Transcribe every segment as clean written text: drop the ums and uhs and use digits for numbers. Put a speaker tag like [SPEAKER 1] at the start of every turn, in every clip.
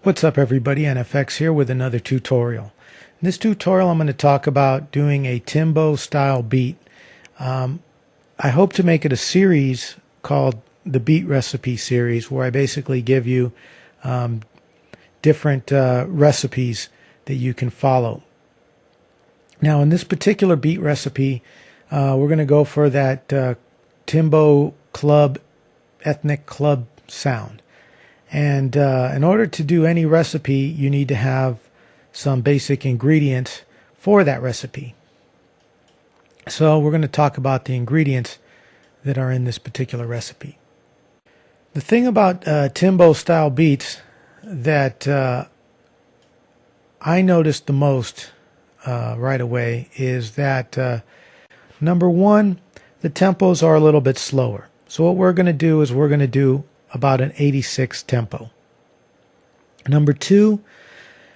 [SPEAKER 1] What's up everybody, NFX here with another tutorial. In this tutorial I'm going to talk about doing a Timbo style beat. I hope to make it a series called the Beat Recipe Series, where I basically give you different recipes that you can follow. Now in this particular beat recipe we're going to go for that Timbo club, ethnic club sound. And in order to do any recipe, you need to have some basic ingredients for that recipe. So we're going to talk about the ingredients that are in this particular recipe. The thing about Timbo style beats that I noticed the most right away is that number one, the tempos are a little bit slower. So what we're going to do is we're going to do about an 86 tempo. Number two,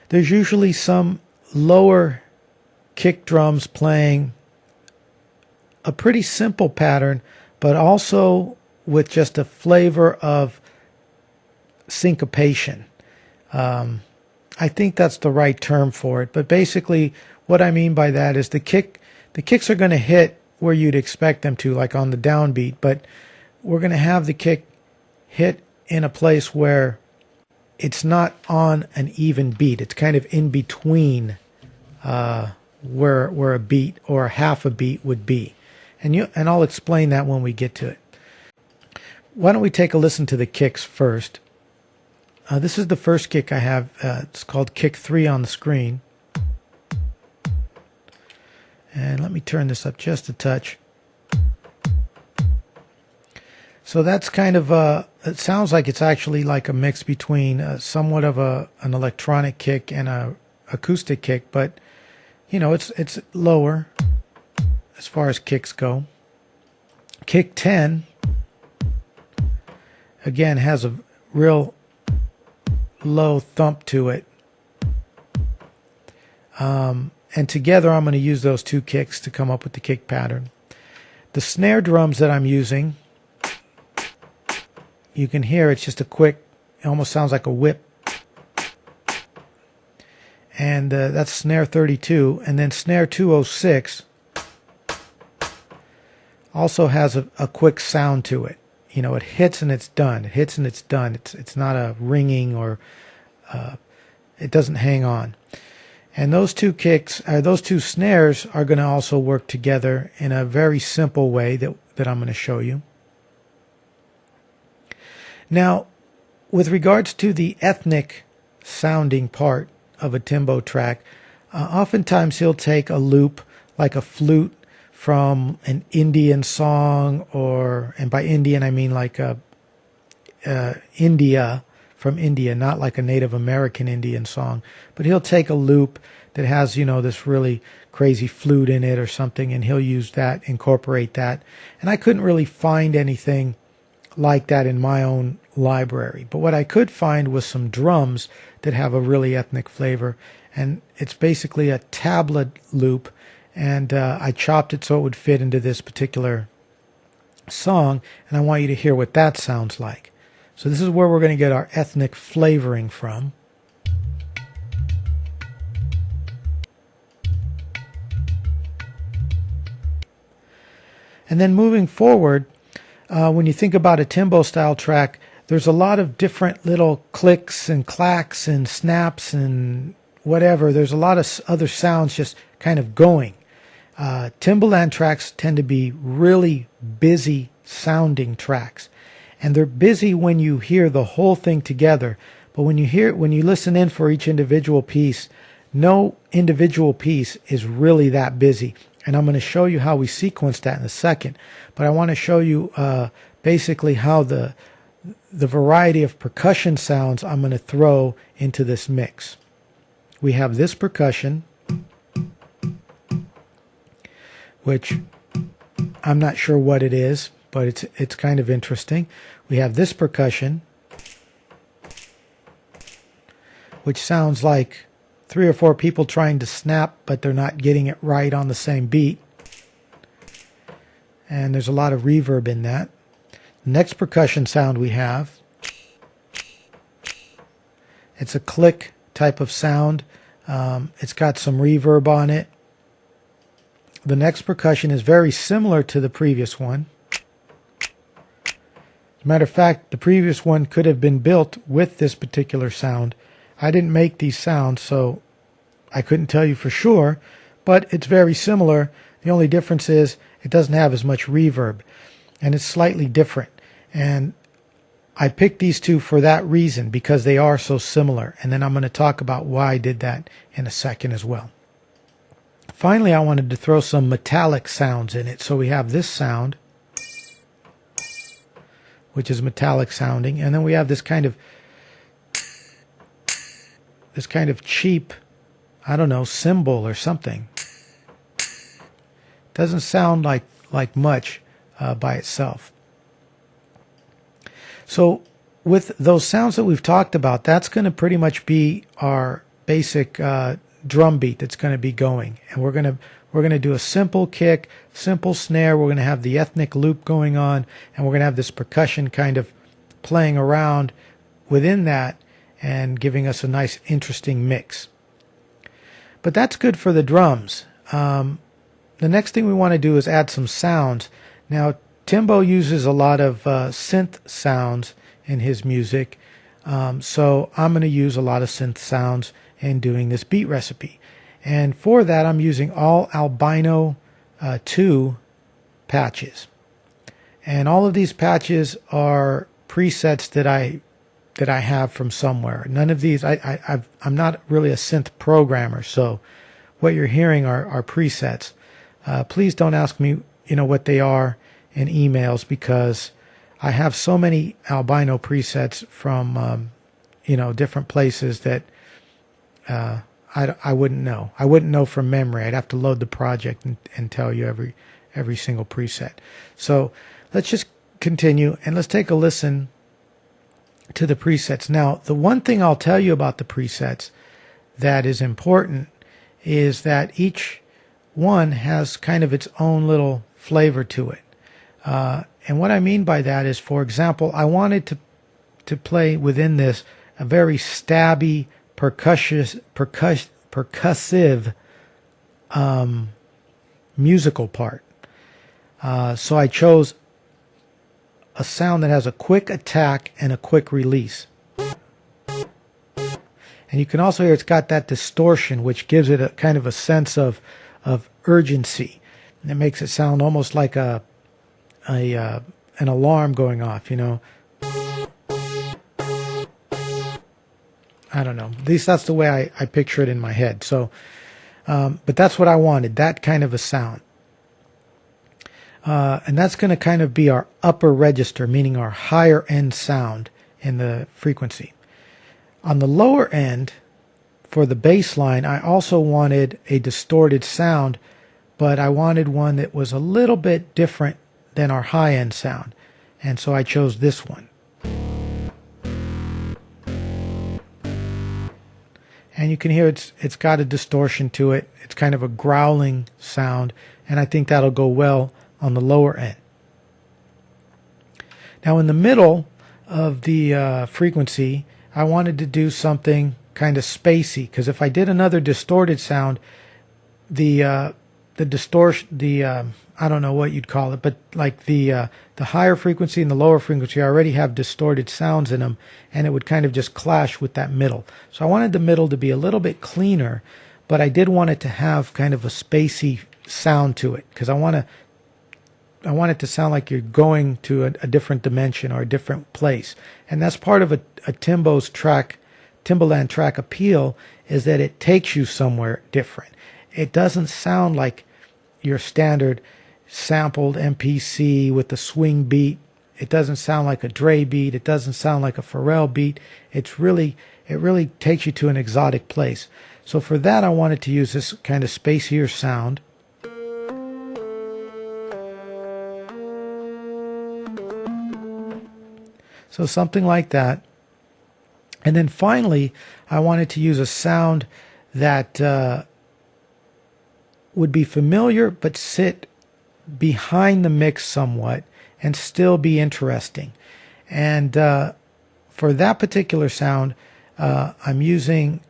[SPEAKER 1] there's usually some lower kick drums playing a pretty simple pattern, but also with just a flavor of syncopation. I think that's the right term for it, but basically what I mean by that is the kicks are going to hit where you'd expect them to, like on the downbeat, but we're going to have the kick hit in a place where it's not on an even beat. It's kind of in between where a beat or half a beat would be. And I'll explain that when we get to it. Why don't we take a listen to the kicks first. This is the first kick I have. It's called kick 3 on the screen. And let me turn this up just a touch. So that's kind of it sounds like it's actually like a mix between somewhat of an electronic kick and a acoustic kick, but you know, it's lower as far as kicks go. Kick 10 again has a real low thump to it. And together I'm going to use those two kicks to come up with the kick pattern. The snare drums that I'm using, you can hear it's just a quick, it almost sounds like a whip. And that's snare 32. And then snare 206 also has a quick sound to it. You know, it hits and it's done. It hits and it's done. It's not a ringing or it doesn't hang on. And those two kicks, those two snares are going to also work together in a very simple way that I'm going to show you. Now, with regards to the ethnic sounding part of a Timbo track, oftentimes he'll take a loop like a flute from an Indian song, and by Indian I mean like India, from India, not like a Native American Indian song, but he'll take a loop that has, you know, this really crazy flute in it or something, and he'll use that, incorporate that. And I couldn't really find anything like that in my own library, but what I could find was some drums that have a really ethnic flavor, and it's basically a tabla loop, and I chopped it so it would fit into this particular song, and I want you to hear what that sounds like. So this is where we're going to get our ethnic flavoring from. And then moving forward, when you think about a Timbo style track, there's a lot of different little clicks and clacks and snaps and whatever. There's a lot of other sounds just kind of going. Timbaland tracks tend to be really busy sounding tracks. And they're busy when you hear the whole thing together. But when you listen in for each individual piece, no individual piece is really that busy. And I'm going to show you how we sequence that in a second. But I want to show you basically how the variety of percussion sounds I'm going to throw into this mix. We have this percussion, which I'm not sure what it is, but it's kind of interesting. We have this percussion, which sounds like 3 or 4 people trying to snap, but they're not getting it right on the same beat. And there's a lot of reverb in that. The next percussion sound we have It's a click type of sound. It's got some reverb on it. The next percussion is very similar to the previous one. As a matter of fact, the previous one could have been built with this particular sound. I didn't make these sounds, so I couldn't tell you for sure, but it's very similar. The only difference is it doesn't have as much reverb, and it's slightly different. And I picked these two for that reason, because they are so similar. And then I'm going to talk about why I did that in a second as well. Finally, I wanted to throw some metallic sounds in it. So we have this sound, which is metallic sounding, and then we have this kind of cheap, I don't know, cymbal or something. Doesn't sound like much by itself. So with those sounds that we've talked about, that's going to pretty much be our basic drum beat that's going to be going. And we're going to do a simple kick, simple snare. We're going to have the ethnic loop going on, and we're going to have this percussion kind of playing around within that and giving us a nice, interesting mix. But that's good for the drums. The next thing we want to do is add some sounds. Now, Timbo uses a lot of synth sounds in his music, so I'm going to use a lot of synth sounds in doing this beat recipe. And for that, I'm using all albino 2 patches. And all of these patches are presets that I have from somewhere. None of these, I'm not really a synth programmer, so what you're hearing are presets. Please don't ask me, what they are in emails, because I have so many albino presets from, different places that I wouldn't know. I wouldn't know from memory. I'd have to load the project and tell you every single preset. So let's just continue and let's take a listen to the presets. Now, the one thing I'll tell you about the presets that is important is that each one has kind of its own little flavor to it. And what I mean by that is, for example, I wanted to play within this a very stabby, percussive musical part. So I chose a sound that has a quick attack and a quick release. And you can also hear it's got that distortion, which gives it a kind of a sense of urgency. And it makes it sound almost like an alarm going off, I don't know. At least that's the way I picture it in my head. So, but that's what I wanted, that kind of a sound. And that's going to kind of be our upper register, meaning our higher end sound in the frequency. On the lower end, for the bass line, I also wanted a distorted sound, but I wanted one that was a little bit different than our high end sound. And so I chose this one. And you can hear it's got a distortion to it. It's kind of a growling sound, and I think that'll go well on the lower end. Now in the middle of the frequency, I wanted to do something kind of spacey, because if I did another distorted sound, the distortion, I don't know what you'd call it, but like the higher frequency and the lower frequency already have distorted sounds in them, and it would kind of just clash with that middle. So I wanted the middle to be a little bit cleaner, but I did want it to have kind of a spacey sound to it, because I want it to sound like you're going to a different dimension or a different place. And that's part of a Timbaland track appeal, is that it takes you somewhere different. It doesn't sound like your standard sampled MPC with the swing beat. It doesn't sound like a Dre beat. It doesn't sound like a Pharrell beat. It really takes you to an exotic place. So for that, I wanted to use this kind of spacier sound. So something like that. And then finally, I wanted to use a sound that would be familiar but sit behind the mix somewhat and still be interesting. And for that particular sound, I'm using,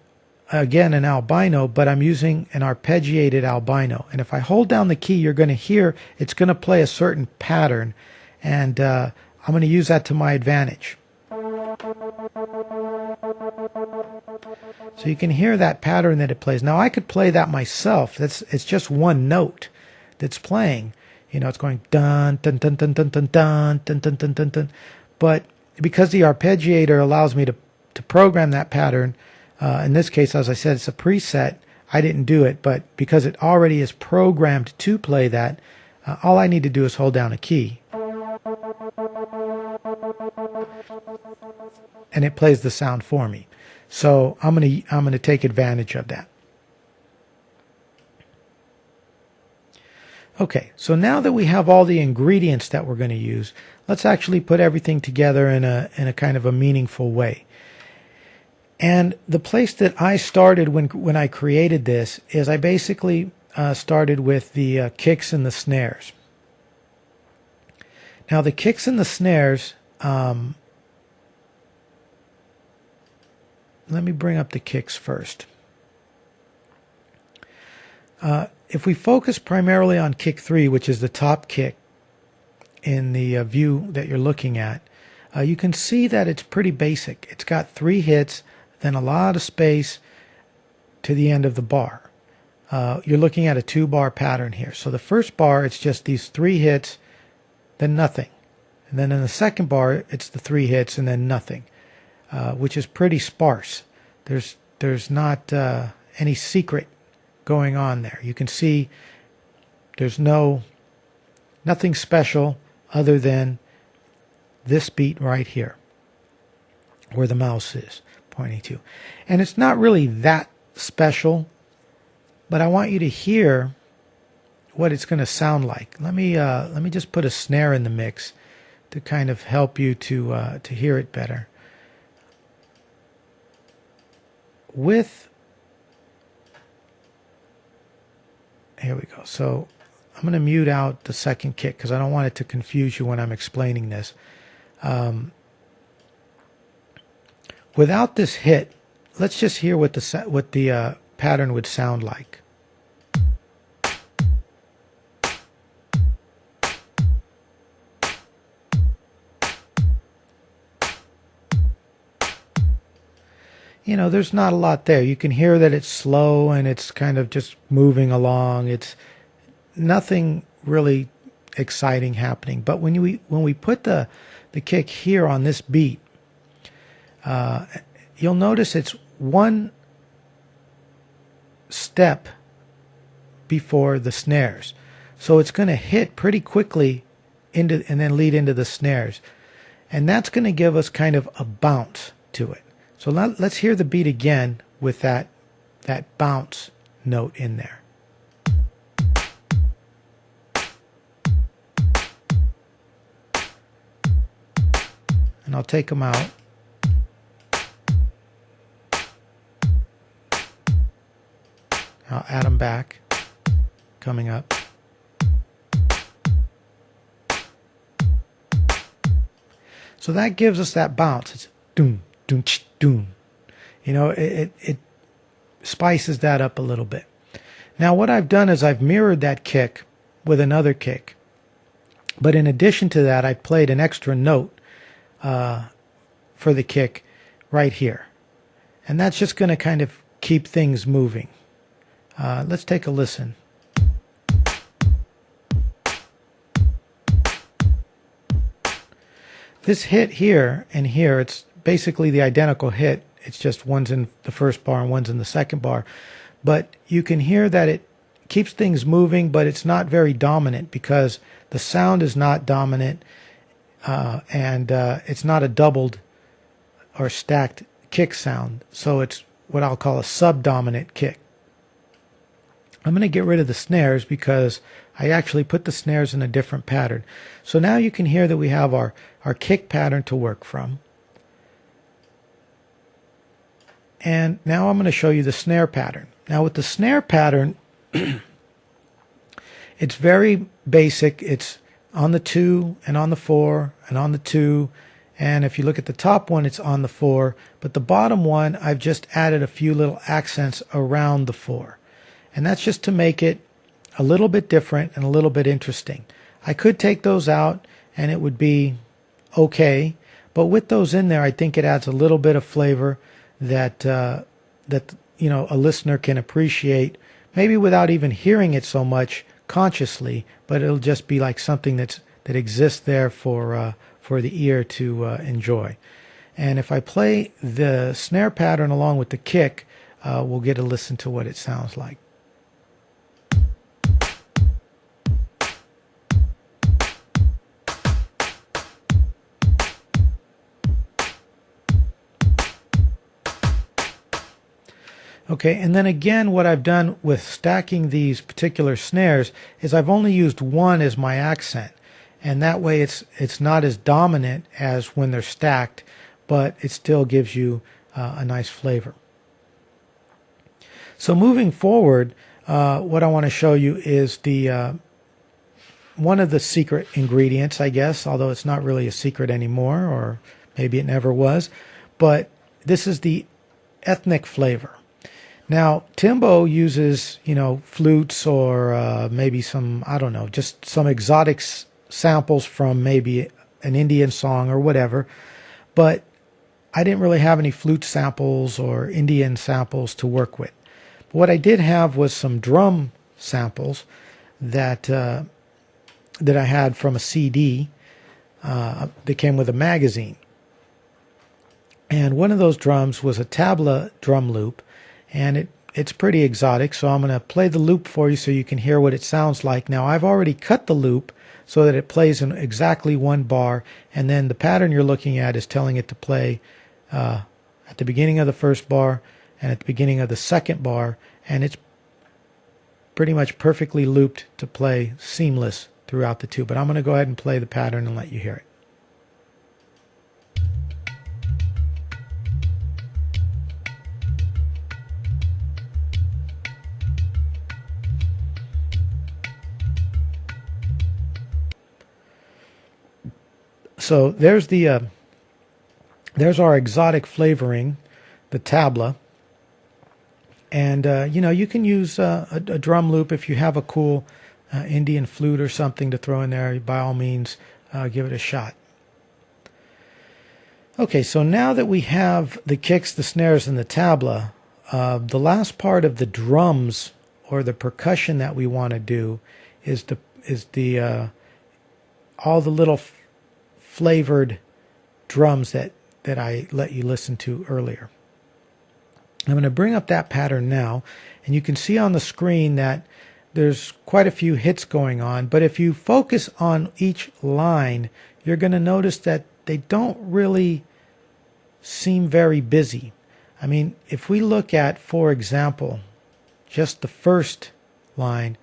[SPEAKER 1] again, an albino, but I'm using an arpeggiated albino. And if I hold down the key, you're going to hear it's going to play a certain pattern. And I'm going to use that to my advantage. So you can hear that pattern that it plays. Now I could play that myself. It's just one note that's playing. You know, it's going dun dun dun dun dun dun dun dun dun dun dun dun. But because the arpeggiator allows me to program that pattern, in this case, as I said, it's a preset. I didn't do it, but because it already is programmed to play that, all I need to do is hold down a key. And it plays the sound for me. So I'm gonna take advantage of that. Okay, so now that we have all the ingredients that we're going to use, let's actually put everything together in a kind of a meaningful way. And the place that I started when I created this is I basically started with the kicks and the snares. Now the kicks and the snares, let me bring up the kicks first. If we focus primarily on kick 3, which is the top kick in the view that you're looking at, you can see that it's pretty basic. It's got 3 hits, then a lot of space to the end of the bar. You're looking at a 2-bar pattern here. So the first bar, it's just these 3 hits, then nothing. And then in the second bar, it's the 3 hits and then nothing, which is pretty sparse. There's not any secret going on there. You can see there's nothing special other than this beat right here where the mouse is pointing to. And it's not really that special, but I want you to hear what it's going to sound like. Let me just put a snare in the mix to kind of help you to hear it better. Here we go. So I'm going to mute out the second kick because I don't want it to confuse you when I'm explaining this. Without this hit, let's just hear what the pattern would sound like. You know, there's not a lot there. You can hear that it's slow and it's kind of just moving along. It's nothing really exciting happening. But when we put the kick here on this beat, you'll notice it's one step before the snares. So it's going to hit pretty quickly and then lead into the snares. And that's going to give us kind of a bounce to it. So let's hear the beat again with that bounce note in there. And I'll take them out. I'll add them back, coming up. So that gives us that bounce. It's doom, doom, doom. You know, it spices that up a little bit. Now what I've done is I've mirrored that kick with another kick. But in addition to that, I played an extra note for the kick right here. And that's just going to kind of keep things moving. Let's take a listen. This hit here and here, it's basically the identical hit. It's just one's in the first bar and one's in the second bar. But you can hear that it keeps things moving, but it's not very dominant because the sound is not dominant and it's not a doubled or stacked kick sound. So it's what I'll call a subdominant kick. I'm going to get rid of the snares because I actually put the snares in a different pattern. So now you can hear that we have our kick pattern to work from. And now I'm going to show you the snare pattern. Now with the snare pattern, it's very basic. It's on the 2 and on the 4 and on the 2 And if you look at the top one, it's on the 4, but the bottom one, I've just added a few little accents around the 4. And that's just to make it a little bit different and a little bit interesting. I could take those out and it would be okay, but with those in there, I think it adds a little bit of flavor that that a listener can appreciate, maybe without even hearing it so much consciously, but it'll just be like something that exists there for the ear to enjoy. And if I play the snare pattern along with the kick, we'll get a listen to what it sounds like. Okay, and then again, what I've done with stacking these particular snares is I've only used one as my accent, and that way it's not as dominant as when they're stacked, but it still gives you a nice flavor. So moving forward, what I want to show you is the one of the secret ingredients, I guess, although it's not really a secret anymore, or maybe it never was, but this is the ethnic flavor. Now, Timbo uses, flutes or maybe some, I don't know, just some exotic samples from maybe an Indian song or whatever. But I didn't really have any flute samples or Indian samples to work with. But what I did have was some drum samples that I had from a CD that came with a magazine. And one of those drums was a tabla drum loop. And it's pretty exotic, so I'm going to play the loop for you so you can hear what it sounds like. Now, I've already cut the loop so that it plays in exactly one bar, and then the pattern you're looking at is telling it to play at the beginning of the first bar and at the beginning of the second bar, and it's pretty much perfectly looped to play seamless throughout the two. But I'm going to go ahead and play the pattern and let you hear it. So there's our exotic flavoring, the tabla, and you can use a drum loop if you have a cool Indian flute or something to throw in there. By all means, give it a shot. Okay, so now that we have the kicks, the snares, and the tabla, the last part of the drums or the percussion that we want to do is all the little flavored drums that I let you listen to earlier. I'm going to bring up that pattern now, and you can see on the screen that there's quite a few hits going on, but if you focus on each line, you're going to notice that they don't really seem very busy. I mean, if we look at, for example, just the first line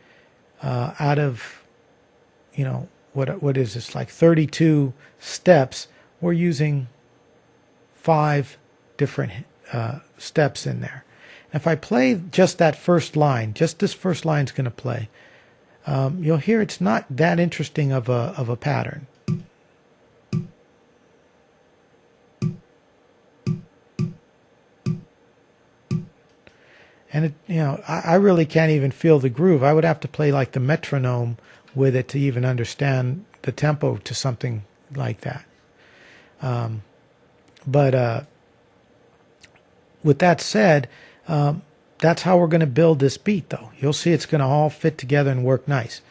[SPEAKER 1] out of, what is this, like 32 steps, we're using 5 different steps in there. If I play just that first line, just this first line is going to play, you'll hear it's not that interesting of a pattern. And I really can't even feel the groove. I would have to play like the metronome with it to even understand the tempo to something like that. But with that said, that's how we're going to build this beat, though. You'll see it's going to all fit together and work nice.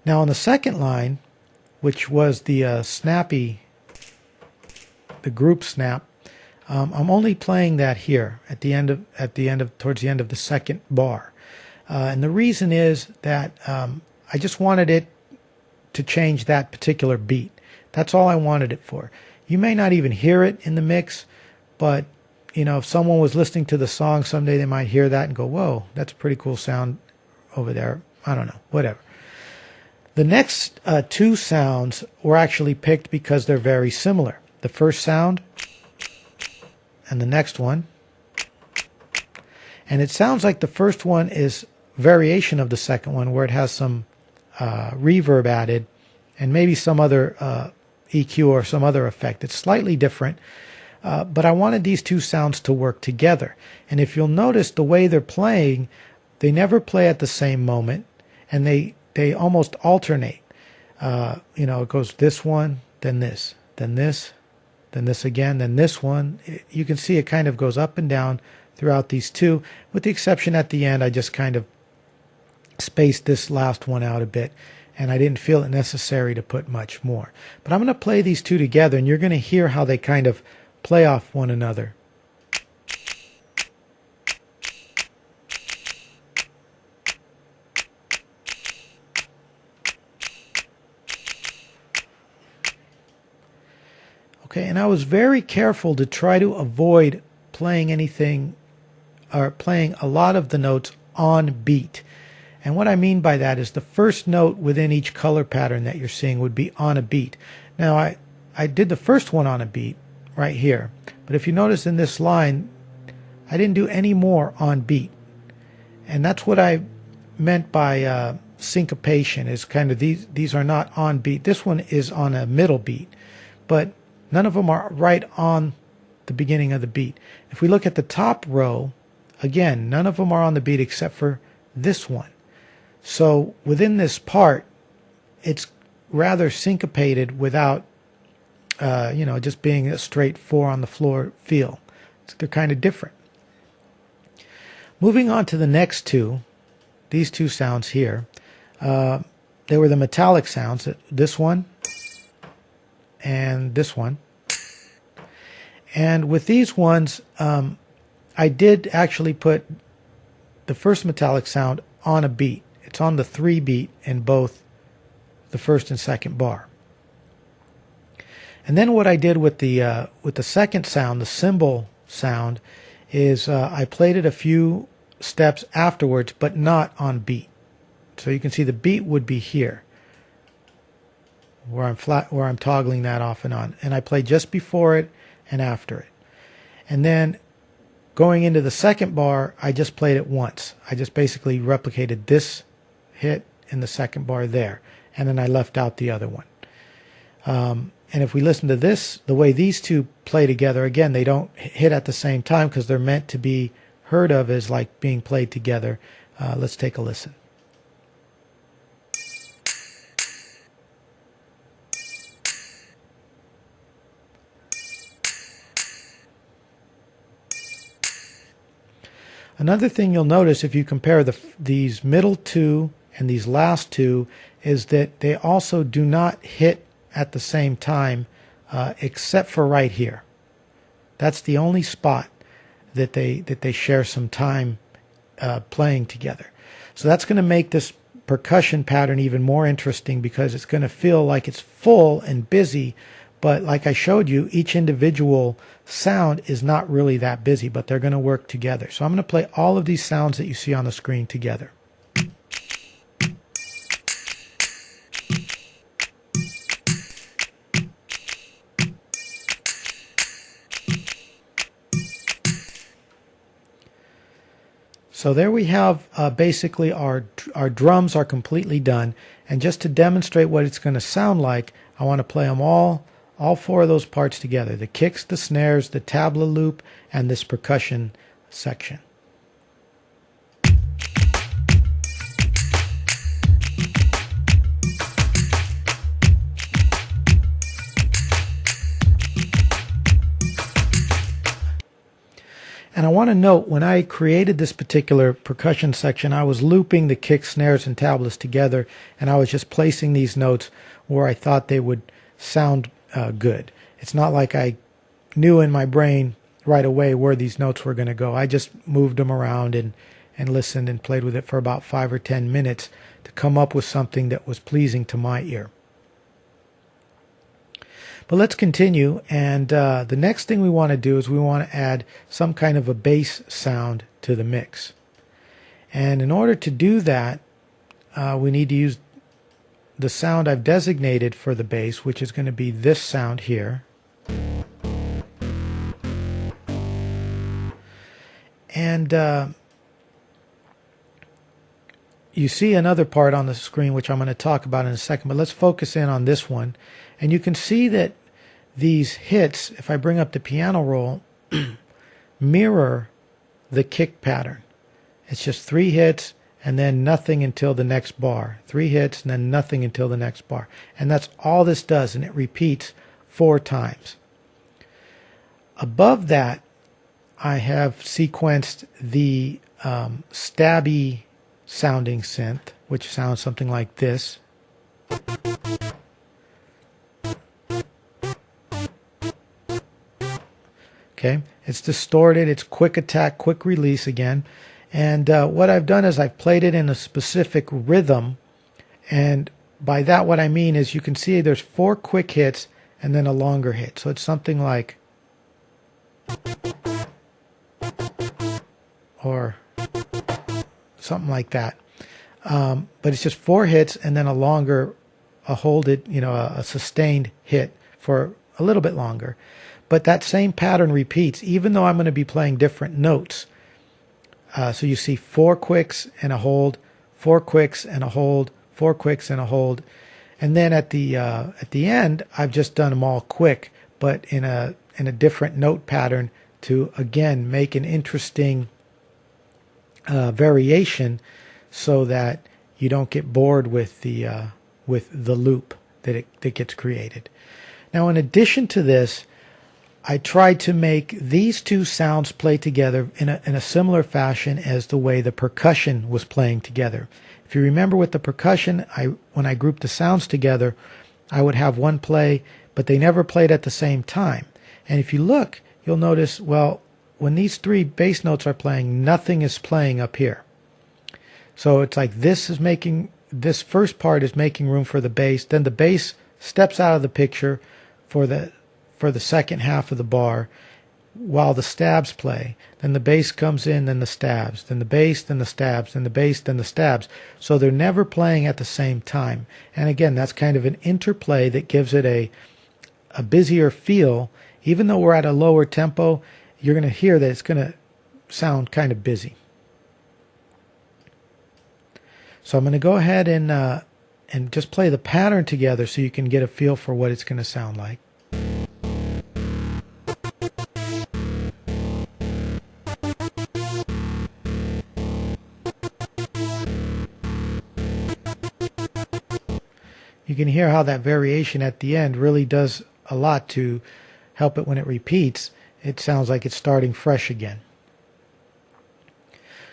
[SPEAKER 1] Now on the second line, which was the snappy, the group snap, I'm only playing that here towards the end of the second bar, and the reason is that I just wanted it to change that particular beat. That's all I wanted it for. You may not even hear it in the mix, but if someone was listening to the song someday, they might hear that and go, "Whoa, that's a pretty cool sound over there." I don't know, whatever. The next 2 sounds were actually picked because they're very similar. The first sound and the next one. And it sounds like the first one is variation of the second one, where it has some reverb added and maybe some other EQ or some other effect. It's slightly different, but I wanted these two sounds to work together. And if you'll notice the way they're playing, they never play at the same moment, and they almost alternate. It goes this one, then this, then this, then this again, then this one. You can see it kind of goes up and down throughout these two, with the exception at the end I just kind of spaced this last one out a bit, and I didn't feel it necessary to put much more. But I'm going to play these two together, and you're going to hear how they kind of play off one another. Okay, and I was very careful to try to avoid playing anything or playing a lot of the notes on beat. And what I mean by that is the first note within each color pattern that you're seeing would be on a beat. Now I did the first one on a beat right here, but if you notice in this line I didn't do any more on beat. And that's what I meant by syncopation, is kind of these are not on beat. This one is on a middle beat, but none of them are right on the beginning of the beat. If we look at the top row, again, none of them are on the beat except for this one. So within this part, it's rather syncopated without, just being a straight 4 on the floor feel. They're kind of different. Moving on to the next two, these two sounds here, they were the metallic sounds. This one and this one. And with these ones, I did actually put the first metallic sound on a beat. It's on the 3 beat in both the first and second bar. And then what I did with the second sound, the cymbal sound, is I played it a few steps afterwards, but not on beat. So you can see the beat would be here, where I'm toggling that off and on. And I played just before it and after it. And then going into the second bar, I just played it once. I just basically replicated this hit in the second bar there, and then I left out the other one. And if we listen to this, the way these two play together, again, they don't hit at the same time because they're meant to be heard of as like being played together. Let's take a listen. Another thing you'll notice if you compare these middle two and these last two is that they also do not hit at the same time, except for right here. That's the only spot that they share some time playing together. So that's going to make this percussion pattern even more interesting, because it's going to feel like it's full and busy, but like I showed you, each individual sound is not really that busy, but they're going to work together. So I'm going to play all of these sounds that you see on the screen together. So there we have basically our drums are completely done. And just to demonstrate what it's going to sound like, I want to play them all 4 of those parts together: the kicks, the snares, the tabla loop, and this percussion section. And I want to note, when I created this particular percussion section, I was looping the kicks, snares, and tablas together, and I was just placing these notes where I thought they would sound good. It's not like I knew in my brain right away where these notes were going to go. I just moved them around and listened and played with it for about 5 or 10 minutes to come up with something that was pleasing to my ear. But let's continue, and the next thing we want to do is we want to add some kind of a bass sound to the mix. And in order to do that, we need to use the sound I've designated for the bass, which is going to be this sound here. And you see another part on the screen which I'm going to talk about in a second, but let's focus in on this one. And you can see that these hits, if I bring up the piano roll, mirror the kick pattern. It's just 3 hits and then nothing until the next bar. 3 hits and then nothing until the next bar. And that's all this does, and it repeats 4 times. Above that, I have sequenced the stabby sounding synth, which sounds something like this. Okay, it's distorted, it's quick attack, quick release again. And what I've done is I've played it in a specific rhythm. And by that what I mean is you can see there's 4 quick hits and then a longer hit. So it's something like, or something like that. But it's just 4 hits and then a longer, a sustained hit for a little bit longer. But that same pattern repeats, even though I'm going to be playing different notes. So you see 4 quicks and a hold, 4 quicks and a hold, 4 quicks and a hold. And then at the end, I've just done them all quick, but in a different note pattern to, again, make an interesting variation so that you don't get bored with the loop that gets created. Now, in addition to this, I tried to make these 2 sounds play together in a similar fashion as the way the percussion was playing together. If you remember with the percussion, when I grouped the sounds together, I would have one play, but they never played at the same time. And if you look, you'll notice, well, when these 3 bass notes are playing, nothing is playing up here. So it's like this first part is making room for the bass, then the bass steps out of the picture for the second half of the bar while the stabs play. Then the bass comes in, then the stabs, then the bass, then the stabs, then the bass, then the stabs. So they're never playing at the same time. And again, that's kind of an interplay that gives it a busier feel. Even though we're at a lower tempo, you're going to hear that it's going to sound kind of busy. So I'm going to go ahead and just play the pattern together so you can get a feel for what it's going to sound like. You can hear how that variation at the end really does a lot to help it when it repeats. It sounds like it's starting fresh again.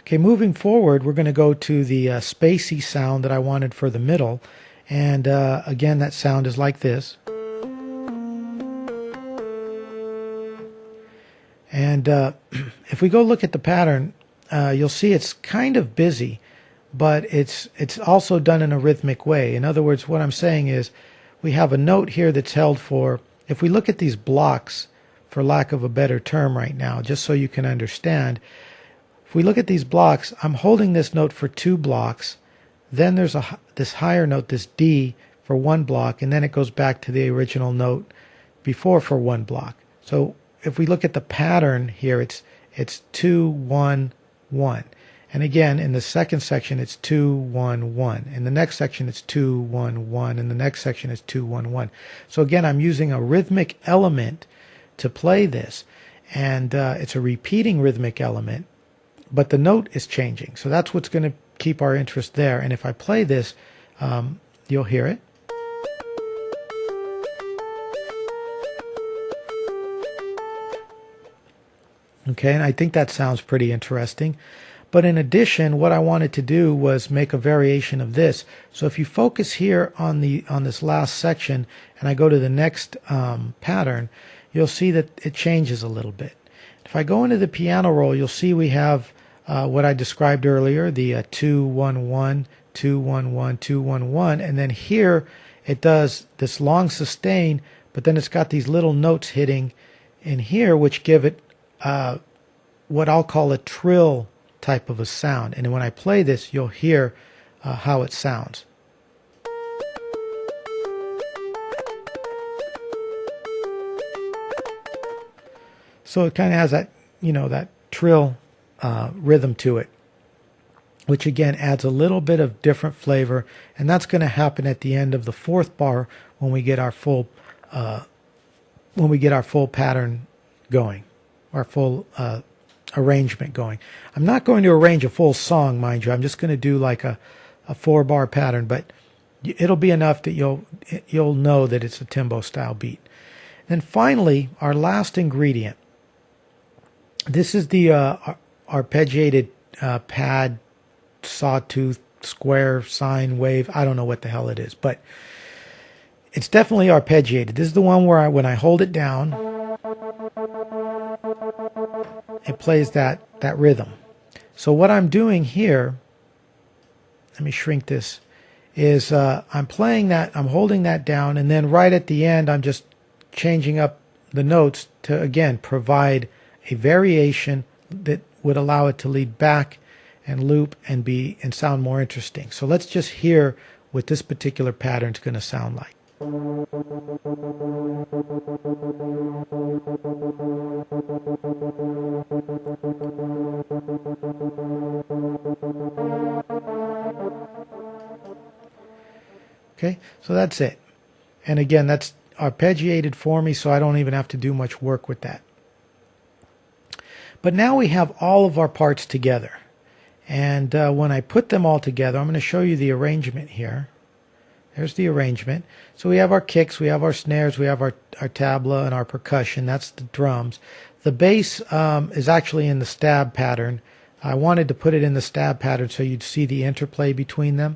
[SPEAKER 1] Okay, moving forward, we're going to go to the spacey sound that I wanted for the middle. And again, that sound is like this. And if we go look at the pattern, you'll see it's kind of busy, but it's also done in a rhythmic way. In other words, what I'm saying is we have a note here that's held for, if we look at these blocks, for lack of a better term right now, just so you can understand, if we look at these blocks, I'm holding this note for 2 blocks, then there's this higher note, this D, for 1 block, and then it goes back to the original note before for 1 block. So if we look at the pattern here, it's 2, 1, 1. And again, in the second section, it's 2, 1, 1. In the next section, it's 2, 1, 1. In the next section, it's 2, 1, 1. So again, I'm using a rhythmic element to play this. And it's a repeating rhythmic element, but the note is changing. So that's what's going to keep our interest there. And if I play this, you'll hear it. Okay, and I think that sounds pretty interesting. But in addition, what I wanted to do was make a variation of this. So if you focus here on this last section, and I go to the next pattern, you'll see that it changes a little bit. If I go into the piano roll, you'll see we have what I described earlier, the 2, 1, 1, 2, 1, 1, 2, 1, 1, and then here it does this long sustain, but then it's got these little notes hitting in here, which give it what I'll call a trill type of a sound. And when I play this, you'll hear how it sounds. So it kind of has that, that trill rhythm to it, which again adds a little bit of different flavor. And that's going to happen at the end of the 4th bar when we get our full pattern going, our full arrangement going. I'm not going to arrange a full song, mind you. I'm just going to do like a 4-bar pattern, but it'll be enough that you'll know that it's a Timbo style beat. And finally, our last ingredient. This is the arpeggiated pad, sawtooth, square, sine wave. I don't know what the hell it is, but it's definitely arpeggiated. This is the one where when I hold it down, it plays that rhythm. So what I'm doing here, let me shrink this, is I'm playing that, I'm holding that down, and then right at the end I'm just changing up the notes to, again, provide a variation that would allow it to lead back and loop and sound more interesting. So let's just hear what this particular pattern is going to sound like. Okay, so that's it. And again, that's arpeggiated for me, so I don't even have to do much work with that. But now we have all of our parts together. And when I put them all together, I'm going to show you the arrangement here. There's the arrangement. So we have our kicks, we have our snares, we have our tabla and our percussion. That's the drums. The bass is actually in the stab pattern. I wanted to put it in the stab pattern so you'd see the interplay between them.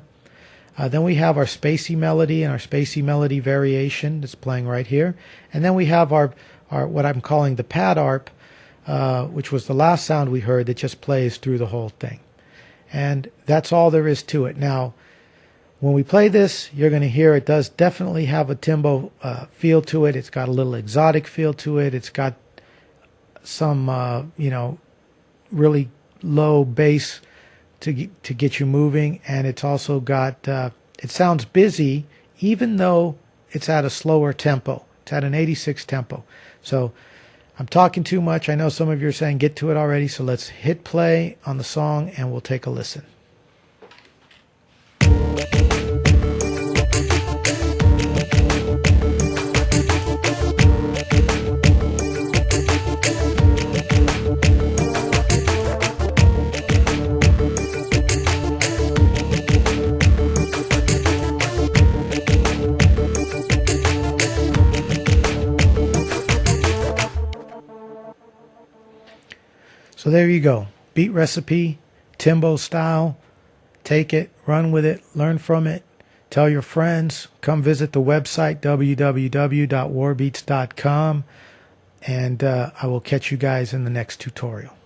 [SPEAKER 1] Then we have our spacey melody and our spacey melody variation that's playing right here. And then we have our what I'm calling the pad arp, which was the last sound we heard that just plays through the whole thing. And that's all there is to it. Now, when we play this, you're going to hear it does definitely have a Timbo feel to it. It's got a little exotic feel to it. It's got some, really low bass to get you moving. And it's also got, it sounds busy, even though it's at a slower tempo. It's at an 86 tempo. So I'm talking too much. I know some of you are saying get to it already. So let's hit play on the song and we'll take a listen. So there you go. Beat recipe, Timbo style. Take it, run with it, learn from it. Tell your friends. Come visit the website, www.warbeats.com. And I will catch you guys in the next tutorial.